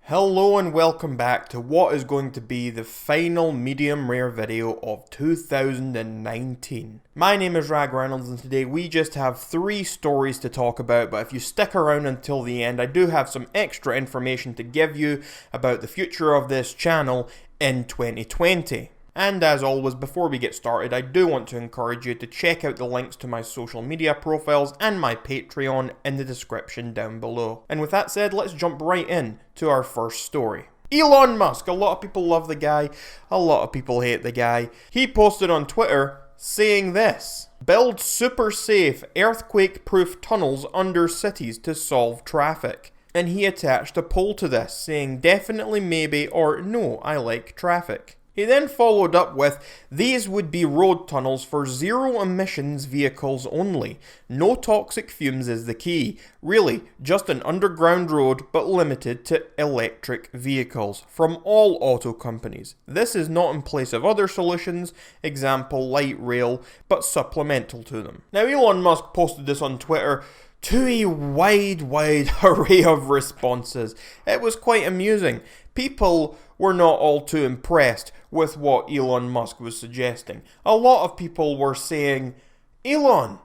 Hello and welcome back to what is going to be the final medium rare video of 2019. My name is Rag Reynolds and today we just have 3 stories to talk about, but if you stick around until the end I do have some extra information to give you about the future of this channel in 2020. And as always, before we get started, I do want to encourage you to check out the links to my social media profiles and my Patreon in the description down below. And with that said, let's jump right in to our first story. Elon Musk. A lot of people love the guy, a lot of people hate the guy. He posted on Twitter saying this: "Build super safe, earthquake-proof tunnels under cities to solve traffic." And he attached a poll to this saying definitely, maybe, or no, I like traffic. He then followed up with, "These would be road tunnels for zero emissions vehicles only. No toxic fumes is the key. Really, just an underground road but limited to electric vehicles from all auto companies. This is not in place of other solutions, example light rail, but supplemental to them." Now Elon Musk posted this on Twitter to a wide array of responses. It was quite amusing. People were not all too impressed with what Elon Musk was suggesting. A lot of people were saying, "Elon,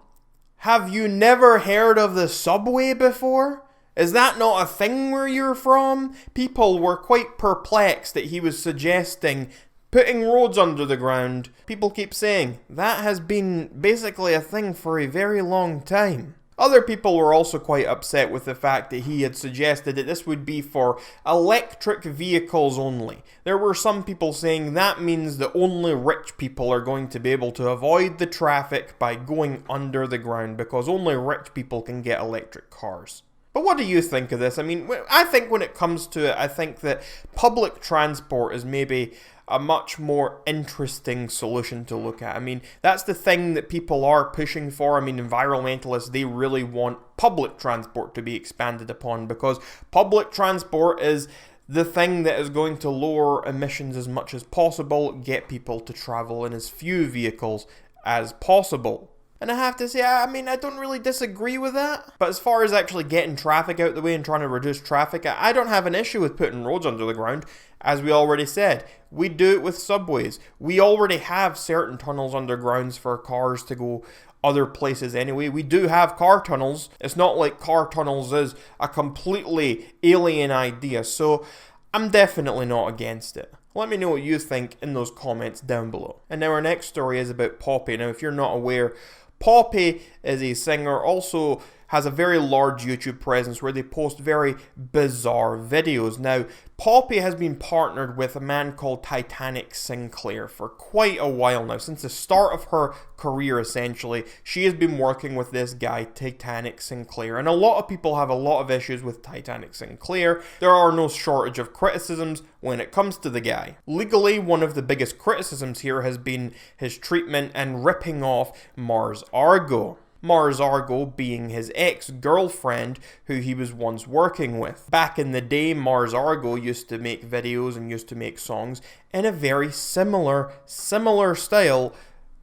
have you never heard of the subway before? Is that not a thing where you're from?" People were quite perplexed that he was suggesting putting roads under the ground. People keep saying, that has been basically a thing for a very long time. Other people were also quite upset with the fact that he had suggested that this would be for electric vehicles only. There were some people saying that means that only rich people are going to be able to avoid the traffic by going under the ground because only rich people can get electric cars. But what do you think of this? I mean, I think when it comes to it, I think that public transport is maybe a much more interesting solution to look at. I mean, that's the thing that people are pushing for. I mean, environmentalists, they really want public transport to be expanded upon because public transport is the thing that is going to lower emissions as much as possible, get people to travel in as few vehicles as possible. And I have to say, I mean, I don't really disagree with that. But as far as actually getting traffic out the way and trying to reduce traffic, I don't have an issue with putting roads under the ground. As we already said, we do it with subways. We already have certain tunnels underground for cars to go other places anyway. We do have car tunnels. It's not like car tunnels is a completely alien idea. So I'm definitely not against it. Let me know what you think in those comments down below. And now our next story is about Poppy. Now, if you're not aware, Poppy is a singer, also has a very large YouTube presence where they post very bizarre videos. Now, Poppy has been partnered with a man called Titanic Sinclair for quite a while now. Since the start of her career, essentially, she has been working with this guy, Titanic Sinclair. And a lot of people have a lot of issues with Titanic Sinclair. There are no shortage of criticisms when it comes to the guy. Legally, one of the biggest criticisms here has been his treatment and ripping off Mars Argo. Mars Argo being his ex-girlfriend who he was once working with. Back in the day, Mars Argo used to make videos and used to make songs in a very similar style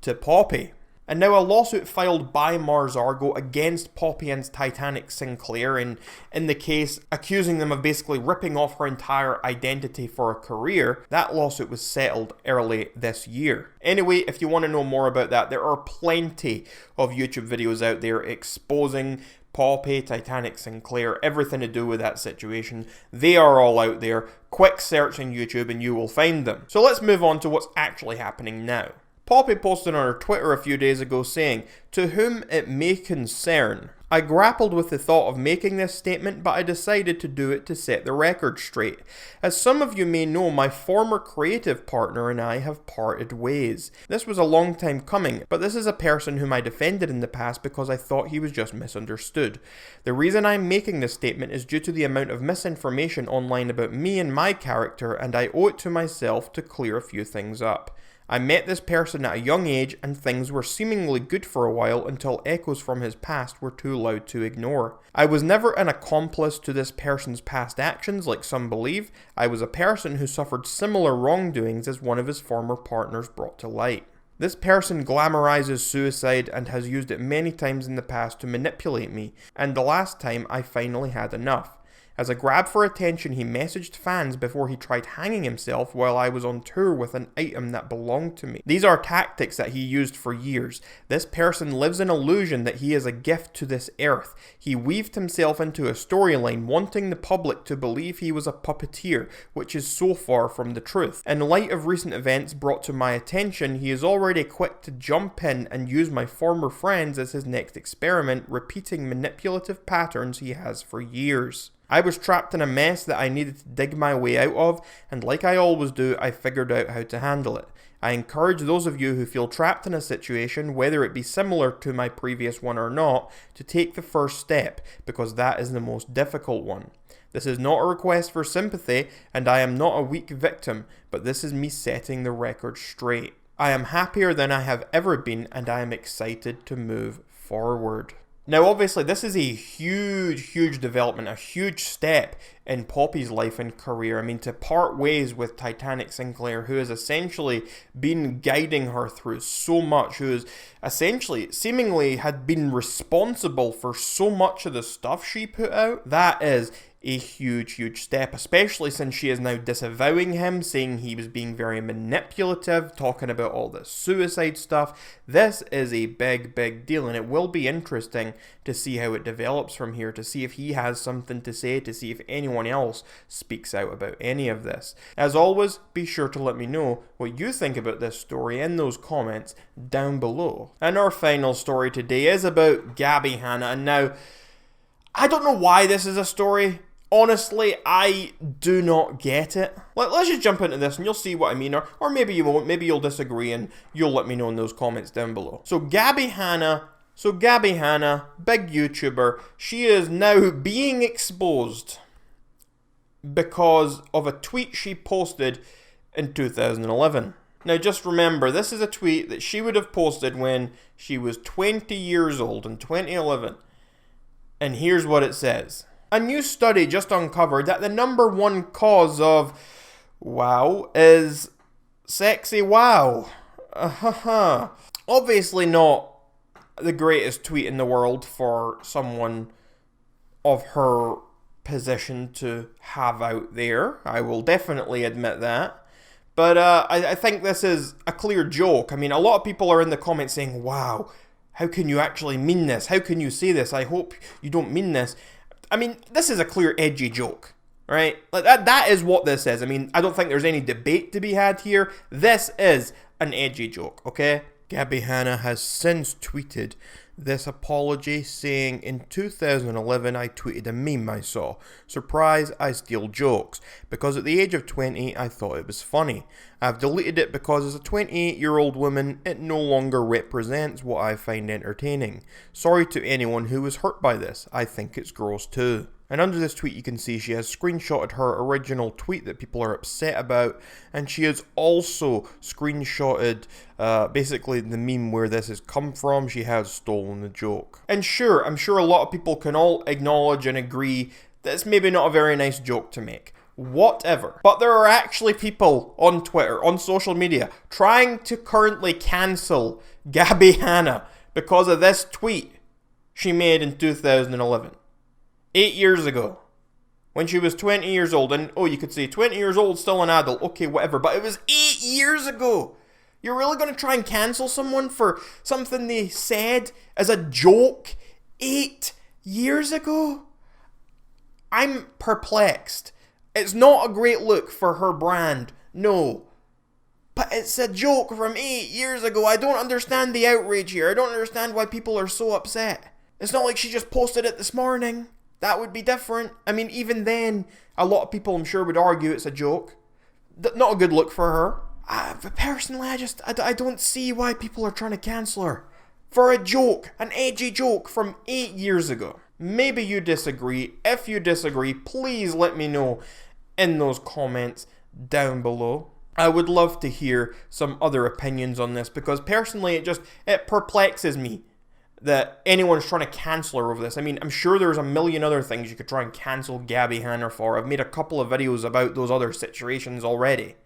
to Poppy. And now a lawsuit filed by Mars Argo against Poppy and Titanic Sinclair in the case accusing them of basically ripping off her entire identity for a career. That lawsuit was settled early this year. Anyway, if you want to know more about that, there are plenty of YouTube videos out there exposing Poppy, Titanic Sinclair, everything to do with that situation. They are all out there. Quick search on YouTube and you will find them. So let's move on to what's actually happening now. Poppy posted on her Twitter a few days ago saying, "To whom it may concern. I grappled with the thought of making this statement, but I decided to do it to set the record straight. As some of you may know, my former creative partner and I have parted ways. This was a long time coming, but this is a person whom I defended in the past because I thought he was just misunderstood. The reason I'm making this statement is due to the amount of misinformation online about me and my character, and I owe it to myself to clear a few things up. I met this person at a young age and things were seemingly good for a while until echoes from his past were too loud to ignore. I was never an accomplice to this person's past actions like some believe. I was a person who suffered similar wrongdoings as one of his former partners brought to light. This person glamorizes suicide and has used it many times in the past to manipulate me, and the last time I finally had enough. As a grab for attention, he messaged fans before he tried hanging himself while I was on tour with an item that belonged to me. These are tactics that he used for years. This person lives in illusion that he is a gift to this earth. He weaved himself into a storyline wanting the public to believe he was a puppeteer, which is so far from the truth. In light of recent events brought to my attention, he is already quick to jump in and use my former friends as his next experiment, repeating manipulative patterns he has for years. I was trapped in a mess that I needed to dig my way out of, and like I always do, I figured out how to handle it. I encourage those of you who feel trapped in a situation, whether it be similar to my previous one or not, to take the first step, because that is the most difficult one. This is not a request for sympathy, and I am not a weak victim, but this is me setting the record straight. I am happier than I have ever been, and I am excited to move forward. Now, obviously, this is a huge development, a huge step in Poppy's life and career. I mean, to part ways with Titanic Sinclair, who has essentially been guiding her through so much, who has essentially, seemingly had been responsible for so much of the stuff she put out, that is a huge step, especially since she is now disavowing him, saying he was being very manipulative, talking about all the suicide stuff. This is a big deal, and it will be interesting to see how it develops from here, to see if he has something to say, to see if anyone else speaks out about any of this. As always, be sure to let me know what you think about this story in those comments down below. And our final story today is about Gabbie Hanna, and now, I don't know why this is a story. Honestly, I do not get it. Let's just jump into this and you'll see what I mean, or maybe you won't, maybe you'll disagree and you'll let me know in those comments down below. So Gabbie Hanna, big YouTuber, she is now being exposed because of a tweet she posted in 2011. Now just remember, this is a tweet that she would have posted when she was 20 years old in 2011. And here's what it says. A new study just uncovered that the #1 cause of wow is sexy wow. Obviously not the greatest tweet in the world for someone of her position to have out there. I will definitely admit that. But I think this is a clear joke. I mean, a lot of people are in the comments saying, wow, how can you actually mean this? How can you say this? I hope you don't mean this. I mean, this is a clear edgy joke, right? Like that is what this is. I mean, I don't think there's any debate to be had here. This is an edgy joke, okay? Gabbie Hanna has since tweeted this apology, saying, in 2011 I tweeted a meme I saw. Surprise, I steal jokes. Because at the age of 20 I thought it was funny. I've deleted it because as a 28-year-old woman it no longer represents what I find entertaining. Sorry to anyone who was hurt by this. I think it's gross too. And under this tweet you can see she has screenshotted her original tweet that people are upset about, and she has also screenshotted basically the meme where this has come from. She has stolen the joke. And sure, I'm sure a lot of people can all acknowledge and agree that it's maybe not a very nice joke to make. Whatever. But there are actually people on Twitter, on social media, trying to currently cancel Gabbie Hanna because of this tweet she made in 2011. 8 years ago, when she was 20 years old, and oh, you could say 20 years old, still an adult, okay, whatever, but it was 8 years ago. You're really going to try and cancel someone for something they said as a joke 8 years ago? I'm perplexed. It's not a great look for her brand, no. But it's a joke from 8 years ago. I don't understand the outrage here. I don't understand why people are so upset. It's not like she just posted it this morning. That would be different. I mean, even then, a lot of people, I'm sure, would argue it's a joke. Not a good look for her. But personally, I don't see why people are trying to cancel her. For a joke, an edgy joke from 8 years ago. Maybe you disagree. If you disagree, please let me know in those comments down below. I would love to hear some other opinions on this, because personally, it perplexes me that anyone's trying to cancel her over this. I mean, I'm sure there's a million other things you could try and cancel Gabbie Hanna for. I've made a couple of videos about those other situations already.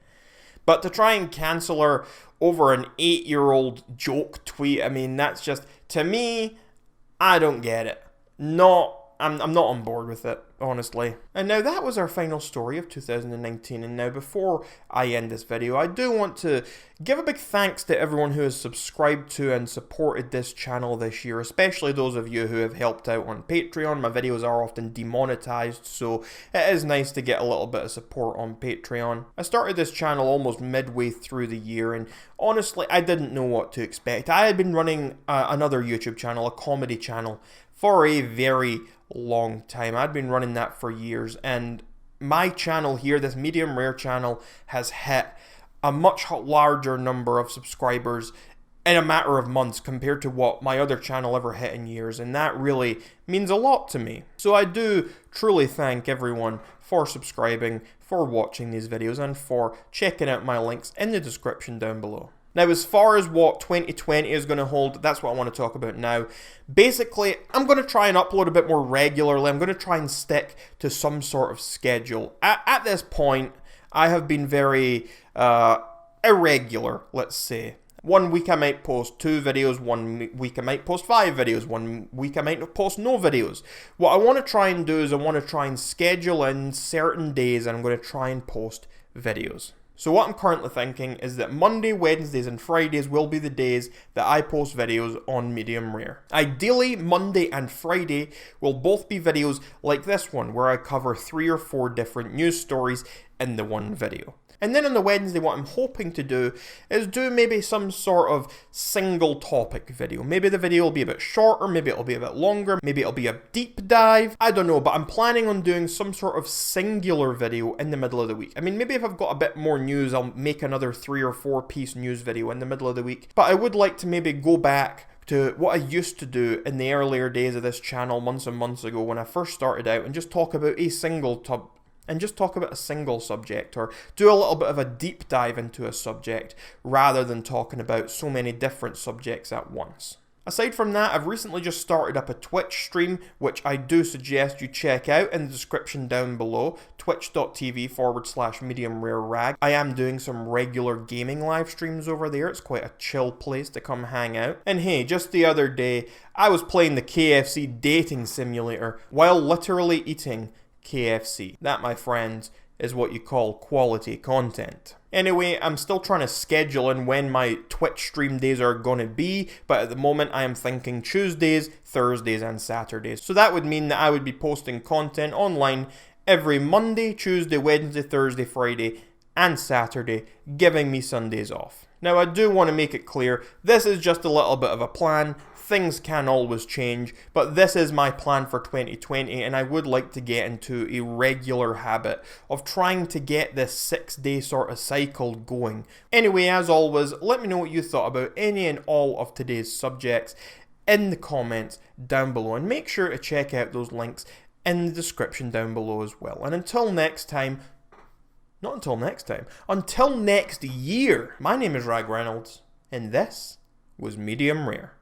But to try and cancel her over an 8-year-old joke tweet, I mean, that's just, to me, I don't get it. Not I'm not on board with it, honestly. And now that was our final story of 2019, and now before I end this video, I do want to give a big thanks to everyone who has subscribed to and supported this channel this year, especially those of you who have helped out on Patreon. My videos are often demonetized, so it is nice to get a little bit of support on Patreon. I started this channel almost midway through the year, and honestly, I didn't know what to expect. I had been running another YouTube channel, a comedy channel, for a very long time. I'd been running that for years, and my channel here, this medium rare channel, has hit a much larger number of subscribers in a matter of months compared to what my other channel ever hit in years, and that really means a lot to me. So I do truly thank everyone for subscribing, for watching these videos, and for checking out my links in the description down below. Now, as far as what 2020 is going to hold, that's what I want to talk about now. Basically, I'm going to try and upload a bit more regularly. I'm going to try and stick to some sort of schedule. At this point, I have been very irregular, let's say. 1 week I might post 2 videos, 1 week I might post 5 videos, 1 week I might post no videos. What I want to try and do is I want to try and schedule in certain days, and I'm going to try and post videos. So what I'm currently thinking is that Monday, Wednesdays and Fridays will be the days that I post videos on Medium Rare. Ideally, Monday and Friday will both be videos like this one, where I cover 3 or 4 different news stories in the one video. And then on the Wednesday, what I'm hoping to do is do maybe some sort of single topic video. Maybe the video will be a bit shorter, maybe it'll be a bit longer, maybe it'll be a deep dive. I don't know, but I'm planning on doing some sort of singular video in the middle of the week. I mean, maybe if I've got a bit more news, I'll make another 3 or 4 piece news video in the middle of the week. But I would like to maybe go back to what I used to do in the earlier days of this channel months and months ago when I first started out, and just talk about a single subject, or do a little bit of a deep dive into a subject rather than talking about so many different subjects at once. Aside from that, I've recently just started up a Twitch stream, which I do suggest you check out in the description down below, twitch.tv/mediumrarerag. I am doing some regular gaming live streams over there. It's quite a chill place to come hang out. And hey, just the other day, I was playing the KFC dating simulator while literally eating KFC. That, my friends, is what you call quality content. Anyway, I'm still trying to schedule in when my Twitch stream days are going to be, but at the moment I am thinking Tuesdays, Thursdays and Saturdays. So that would mean that I would be posting content online every Monday, Tuesday, Wednesday, Thursday, Friday and Saturday, giving me Sundays off. Now, I do want to make it clear, this is just a little bit of a plan. Things can always change, but this is my plan for 2020, and I would like to get into a regular habit of trying to get this 6-day sort of cycle going. Anyway, as always, let me know what you thought about any and all of today's subjects in the comments down below, and make sure to check out those links in the description down below as well. And until next time, until next year, my name is Rag Reynolds, and this was Medium Rare.